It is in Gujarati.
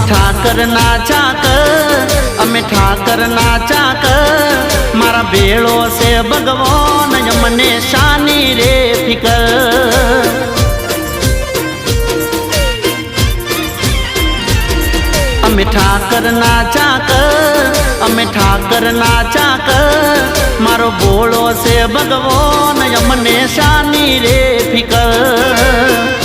ઠાકર ના ચાકર, અમે ઠાકર ના ચાકર, મારા ભેળો છે ભગવાન મને શાની રે ફિકર. અમે ઠાકર ના ચાકર, અમે ઠાકર ના ચાકર, મારો ભોળો છે ભગવાન મને શાની રે ફિકર.